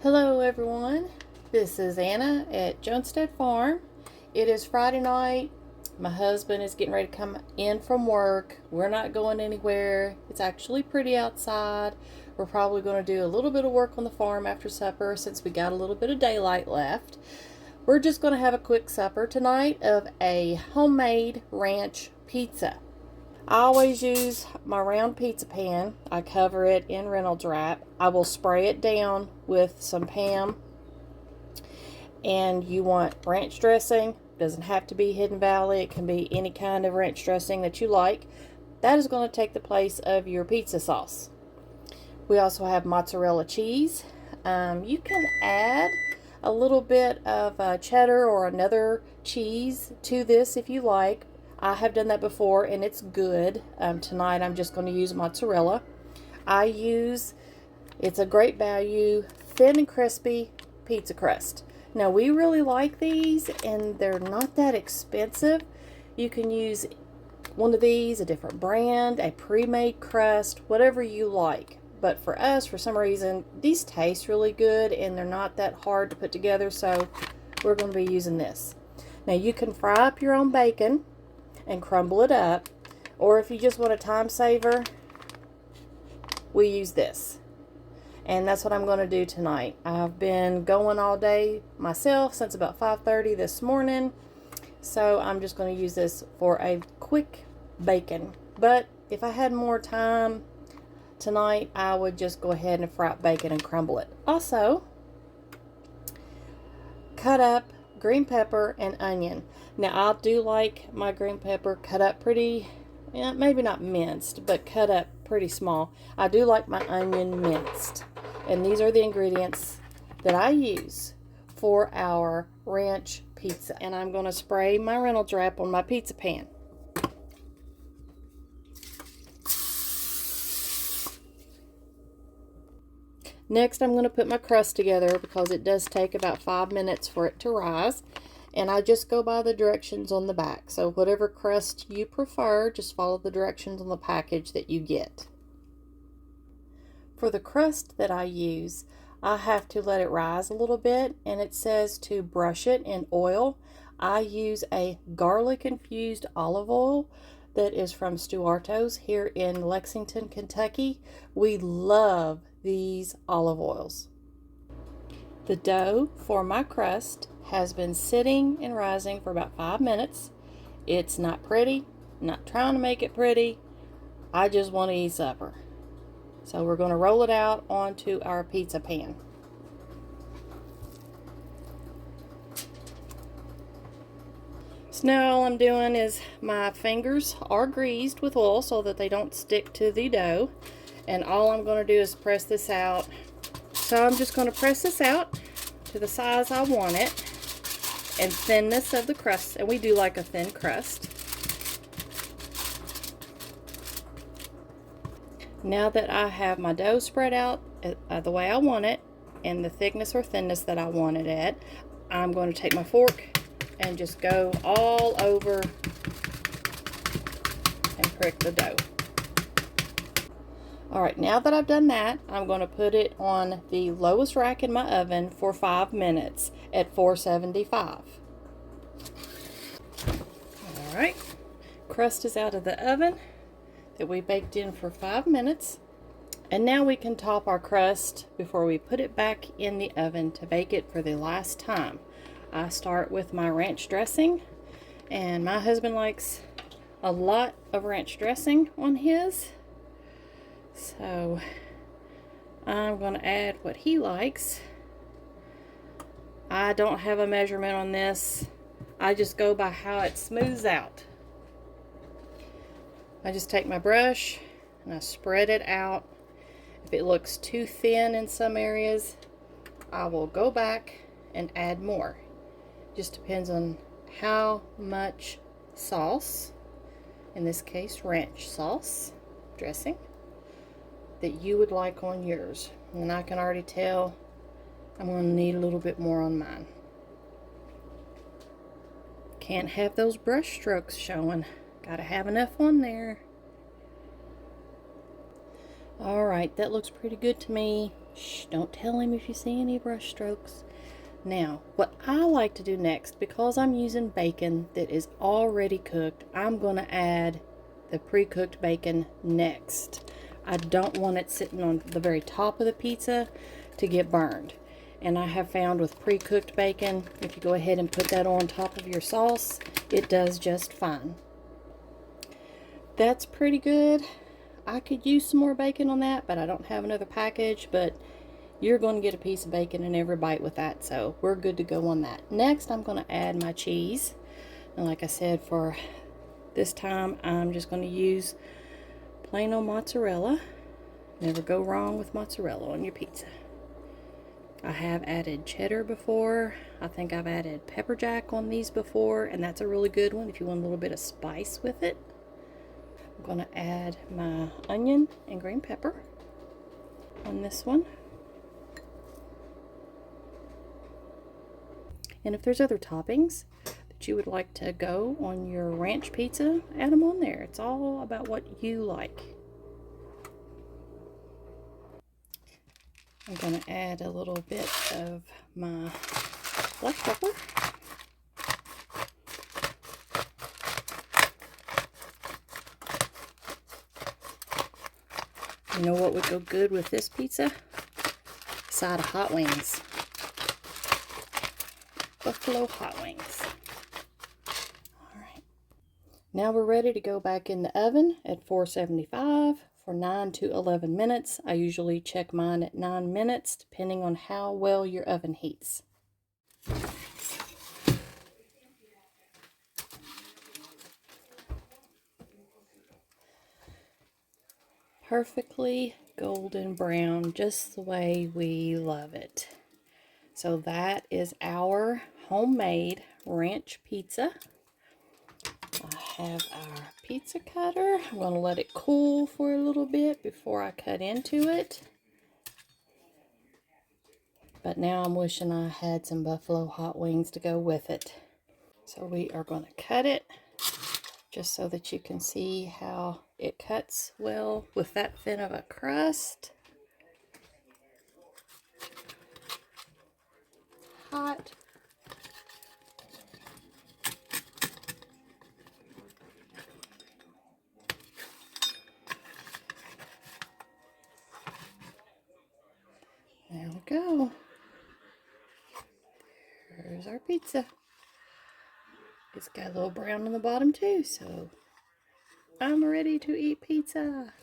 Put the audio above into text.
Hello everyone, this is Anna at Johnstead Farm. It is Friday night. My husband is getting ready to come in from work. We're not going anywhere. It's actually pretty outside. We're probably going to do a little bit of work on the farm after supper since we got a little bit of daylight left. We're just going to have a quick supper tonight of a homemade ranch pizza. I always use my round pizza pan. I cover it in Reynolds wrap. I will spray it down with some Pam. And you want ranch dressing. Doesn't have to be Hidden Valley. It can be any kind of ranch dressing that you like. That is going to take the place of your pizza sauce. We also have mozzarella cheese. You can add a little bit of cheddar or another cheese to this if you like. I have done that before and it's good. Tonight I'm just going to use mozzarella. It's a great value, thin and crispy pizza crust. Now we really like these and they're not that expensive. You can use one of these, a different brand, a pre-made crust, whatever you like. But for us, for some reason, these taste really good and they're not that hard to put together, so we're going to be using this. Now you can fry up your own bacon and crumble it up, or if you just want a time saver, we use this. And that's what I'm going to do tonight. I've been going all day myself since about 5:30 this morning, so I'm just going to use this for a quick bacon. But if I had more time tonight, I would just go ahead and fry up bacon and crumble it. Also, cut up green pepper and onion. Now I do like my green pepper cut up pretty, maybe not minced, but cut up pretty small. I do like my onion minced. And these are the ingredients that I use for our ranch pizza. And I'm going to spray my Reynolds wrap on my pizza pan. Next, I'm going to put my crust together because it does take about 5 minutes for it to rise. And I just go by the directions on the back. So whatever crust you prefer, just follow the directions on the package that you get. For the crust that I use, I have to let it rise a little bit, and it says to brush it in oil. I use a garlic infused olive oil that is from Stuarto's here in Lexington, Kentucky. We love these olive oils. The dough for my crust has been sitting and rising for about 5 minutes. It's not pretty, not trying to make it pretty. I just want to eat supper. So we're going to roll it out onto our pizza pan. So now all I'm doing is my fingers are greased with oil so that they don't stick to the dough. And all I'm going to do is press this out. So I'm just going to press this out to the size I want it and thinness of the crust. And we do like a thin crust. Now that I have my dough spread out the way I want it and the thickness or thinness that I want it at, I'm going to take my fork and just go all over and prick the dough. Alright, now that I've done that, I'm going to put it on the lowest rack in my oven for 5 minutes at 475. Alright, crust is out of the oven that we baked in for 5 minutes. And now we can top our crust before we put it back in the oven to bake it for the last time. I start with my ranch dressing, and my husband likes a lot of ranch dressing on his. So I'm going to add what he likes. I don't have a measurement on this. I just go by how it smooths out. I just take my brush and I spread it out. If it looks too thin in some areas, I will go back and add more. Just depends on how much sauce, in this case ranch sauce dressing, that you would like on yours. And I can already tell I'm going to need a little bit more on mine. Can't have those brush strokes showing. Gotta have enough on there. Alright, that looks pretty good to me. Shh, don't tell him if you see any brush strokes. Now, what I like to do next, because I'm using bacon that is already cooked, I'm going to add the pre-cooked bacon next. I don't want it sitting on the very top of the pizza to get burned. And I have found with pre-cooked bacon, if you go ahead and put that on top of your sauce, it does just fine. That's pretty good. I could use some more bacon on that, but I don't have another package. But you're going to get a piece of bacon in every bite with that, so we're good to go on that. Next, I'm going to add my cheese. And like I said, for this time, I'm just going to use plain old mozzarella. Never go wrong with mozzarella on your pizza. I have added cheddar before. I think I've added pepper jack on these before, and that's a really good one if you want a little bit of spice with it. I'm going to add my onion and green pepper on this one. And if there's other toppings that you would like to go on your ranch pizza, add them on there. It's all about what you like. I'm going to add a little bit of my black pepper. You know what would go good with this pizza? A side of hot wings. Buffalo hot wings. Alright. Now we're ready to go back in the oven at 475 for 9 to 11 minutes. I usually check mine at 9 minutes depending on how well your oven heats. Perfectly golden brown, just the way we love it. So that is our homemade ranch pizza. I have our pizza cutter. I'm going to let it cool for a little bit before I cut into it. But now I'm wishing I had some buffalo hot wings to go with it. So we are going to cut it just so that you can see how it cuts well with that thin of a crust. Hot. There we go. There's our pizza. It's got a little brown on the bottom too, so I'm ready to eat pizza.